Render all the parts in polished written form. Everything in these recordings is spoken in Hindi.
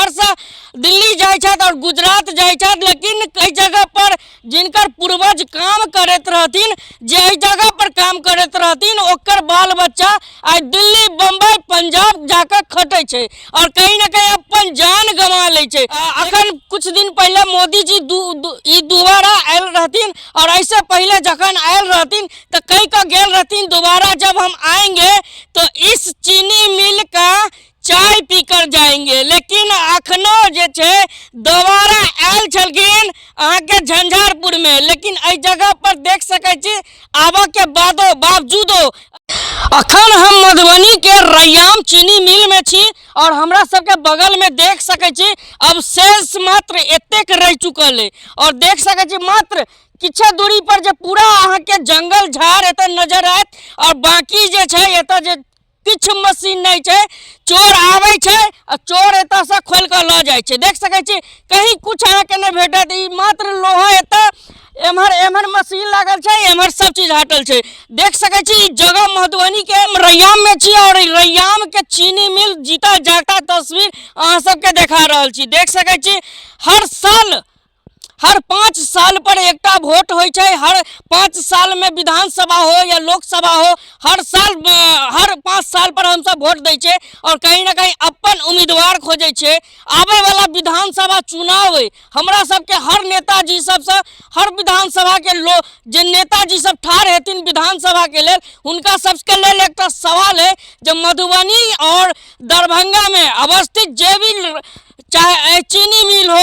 बिहार से दिल्ली जाए और गुजरात जाए, लेकिन कई जगह पर जिनकर पूर्वज काम करत रहथिन, जे जगह पर काम करत रहथिन, ओकर बाल बच्चा आज दिल्ली, बम्बई, पंजाब जाकर खटे छे और कहीं ना कहीं अपन जान गंवा ले छे। अखन कुछ दिन पहले मोदी जी दोबारा आयल रहथिन और ऐसे पहले जखन आयल रहथिन तो कई का गेल रहथिन दोबारा जब हम आएंगे तो इस चीनी मिल का चाय पीकर जाएंगे, लेकिन अखनो जे छे दोबारा आयल छलखिन अहाँ के झंझारपुर में, लेकिन एहि जगह पर देख सके छी आबा के बावजूदो अखन हम मधुबनी के रैयाम चीनी मिल में छी और हमरा सबके बगल में देख सके छी अब शेष मात्र एतेक रह चुकल है और देख सके छी मात्र किछ दूरी पर जे पूरा अहाँ के जंगल झाड़ एतऽ नजर आयत और बाकी जे छै एतऽ जे किछ मशीन नहीं छे, चोर आवे छे और चोर एतऽ से खोल कर ल जाय छे। देख सके छी कहीं कुछ अहाँ के नहीं भेटत, ई मात्र लोहा एतऽ एमहर मशीन लागल छे, एमहर सब चीज हटल छे। देख सके छी जगह मधुबनी के रैयाम में छी और रैयाम के चीनी मिल जीता जागता तस्वीर अहाँ सबके देखा रहल छी। देख सके छी हर 5 साल पर एकटा वोट होय छे, हर 5 साल में विधानसभा हो या लोकसभा हो, हर 5 साल पर हम सब वोट दै छे और कहीं ना कहीं अपन उम्मीदवार खोजे छे। आवे वाला विधानसभा चुनाव है, हमरा सबके हर नेताजी सब से हर विधानसभा के लोग जे नेताजी सब ठार हेथिन विधानसभा के लेल, उनका सबके लेल एक सवाल है जो मधुबनी और दरभंगा में अवस्थित जे भी चाहे चीनी मिल हो,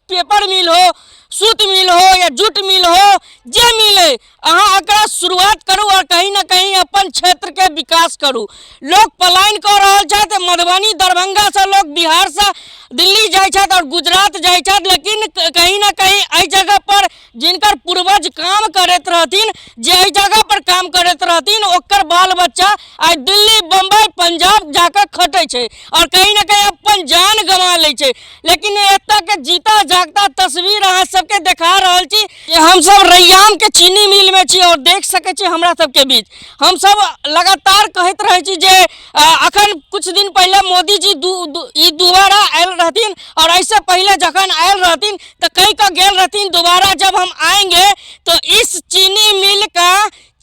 पेपर मिल हो, सूत मिल हो या जूट मिल हो, जे मिले अहाँ एकरा शुरुआत करू और कहीं ना कहीं अपन क्षेत्र के विकास करू। लोग पलायन कर रहा है, मधुबनी दरभंगा से लोग बिहार से दिल्ली जाए और गुजरात जाए, लेकिन कहीं ना कहीं एहि जगह पर जिनकर पूर्वज काम करत रहथिन, जे जगह पर काम करत रहथिन, ओकर बाल बच्चा आज दिल्ली, बम्बई, पंजाब जाकर खटे छे और कहीं ना कहीं अपन जान गंवा ले छे। लेकिन एतऽ के जीता जागता तस्वीर अहाँ सबके देखा रहल छी। हम सब रैयाम के चीनी मिल में छी और देख सके छी हमरा सबके बीच हम सब लगातार कहत रहे छी जे अखन कुछ दिन पहले मोदी जी दोबारा आयल रहथिन और ऐसे पहले जखन आयल रहथिन तो कई का गेल रहथिन दोबारा जब हम आएंगे तो इस चीनी मिल का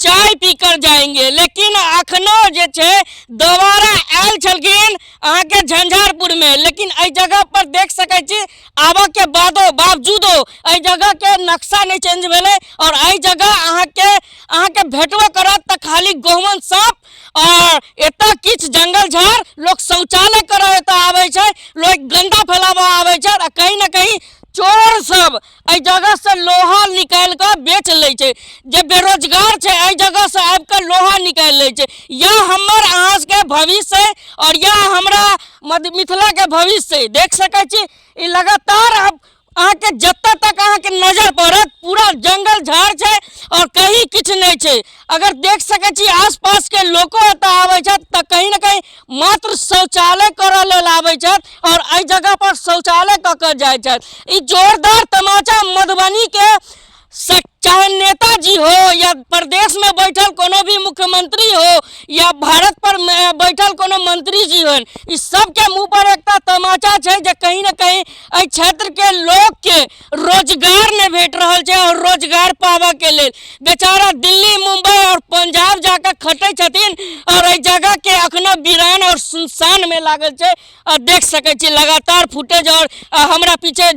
चाय पीकर जाएंगे, लेकिन अखनो जे छे दोबारा आयल छलखिन अहाँ के झंझारपुर में, लेकिन एहि जगह पर देख सके छी आबा के बावजूदो एहि जगह के नक्शा नहीं चेंज भेले और एहि जगह अहाँ के भेटबो करत त खाली गहुमन सांप और एतऽ किछ जंगल झाड़, लोग शौचालय करे एतऽ आवे छे, लोग गंदा फैलावा आवे छे और कहीं ना कहीं चोर सब एहि जगह से लोहा निकाल कर बेच ले छे। जे बेरोजगार छे एहि जगह से आब कर लोहा निकाल ले छे। यह हमर अहाँ के भविष्य है और यह हमरा मिथिला के भविष्य है। देख सके छी ई लगातार अहाँ के जत्ता तक अहाँ के नजर पड़त पूरा जंगल झाड़ छे और कहीं किछ नहीं छे। अगर देख सके छी आसपास के लोगों एतऽ आवे छत त कहीं ना कहीं मात्र शौचालय करऽ लेल आवे छत और एहि जगह पर शौचालय क कर जाय छत। ई जोरदार तमाचा मधुबनी के चाहे नेताजी हो या प्रदेश में बैठल कोनो भी मुख्यमंत्री हो या भारत पर बैठल कोनो मंत्री जी हो, इस सब के मुंह पर एक तमाचा है जे कहीं ना कहीं एहि क्षेत्र के लोग के रोजगार नहीं भेट रहा है और रोजगार पावा के लेल बेचारा दिल्ली, मुंबई और पंजाब जाकर खटे छथिन और एहि जगह के अखनो वीरान और सुनसान में लागल है। और देख सके छी लगातार फुटेज और हमरा पीछे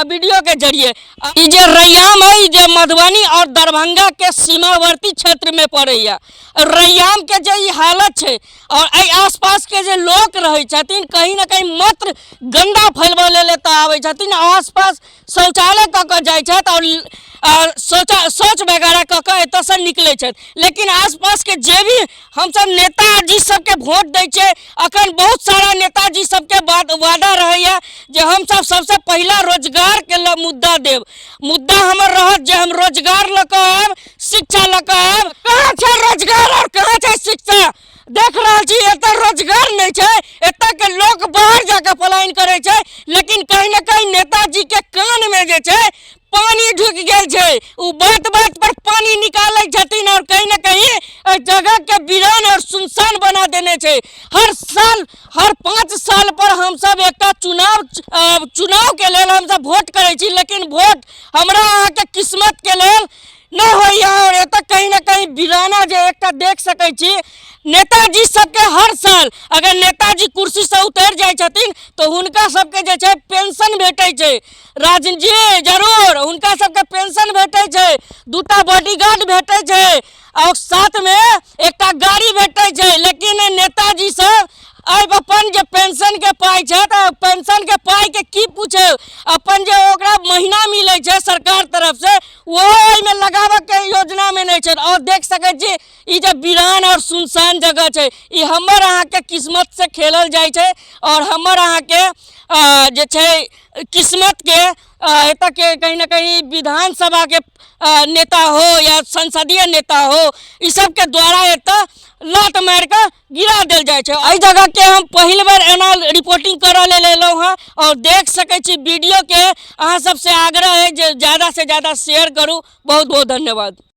वीडियो के जरिए ई जे रैयाम है जे मधुबनी और दरभंगा के सीमावर्ती क्षेत्र में पड़े रैयाम के जे हालत है और आसपास के जे लोग रहे छथिन कहीं ना कहीं मात्र गंदा फैलबा ले आवे छथिन, आसपास शौचालय क के जाय छथि और शौच वगैरह क के एतऽ से निकले छथि। लेकिन आसपास के जे भी हम सब नेताजी सबके वोट दै छे, अखन बहुत सारा नेताजी सबके वादा रहे जे हम सब सबसे पहला रोजगार के मुद्दा देव, मुद्दा हमर रहत जे हम रोजगार लक आब, शिक्षा लक आब। कहाँ छे रोजगार और कहाँ छे शिक्षा? देख रहा छी एतऽ रोजगार नहीं छे, एतऽ के लोग बाहर जाके पलायन करे छे, लेकिन कहीं ना कहीं नेताजी के कान में जे छे पानी ढुक गेल छै, उ बात बात पर पानी निकालै छथिन और कहीं ना कहीं एहि जगह के वीरान और सुनसान बना देने छै। हर साल हर 5 साल पर हम सब एकटा चुनाव के लेल हम सब वोट करे छी, लेकिन वोट हमरा अहाँ के किस्मत के लेल नहीं होइया। और एतऽ कहीं ना कहीं वीराना जे एकटा देख सकै छी, नेताजी सबके हर साल अगर नेताजी कुर्सी से उतर जाय छथिन तो हुनका सबके जे छै पेंशन भेटै छै। राजन जरूर हुनका सबके पेंशन भेटै छै, 2टा बॉडीगार्ड भेटै छै और साथ में एकटा गाड़ी भेटै छै। लेकिन नेताजी सब अब अपन जे पेंशन के पाई छै तो पेंशन के पाई के की पूछे, अपन जे ओकरा महीना मिले छै सरकार तरफ से वो में लगावे के योजना में नहीं छै। और देख सकै छी ई जे वीरान और सुनसान जगह छै, ई हमर अहाँ के किस्मत से खेलल जाय छै और हमर अहाँ के जे छै किस्मत के एतऽ के कहीं ना कहीं विधानसभा के नेता हो या संसदीय नेता हो, ई सब के द्वारा एतऽ लात मार के गिरा देल जाय छै। एहि जगह के हम पहिल बार एना रिपोर्टिंग करऽ लेल एलहुँ हैं और देख सकै छी वीडियो के अहाँ सबसे आग्रह है जे ज़्यादा से ज़्यादा शेयर करू। बहुत बहुत धन्यवाद।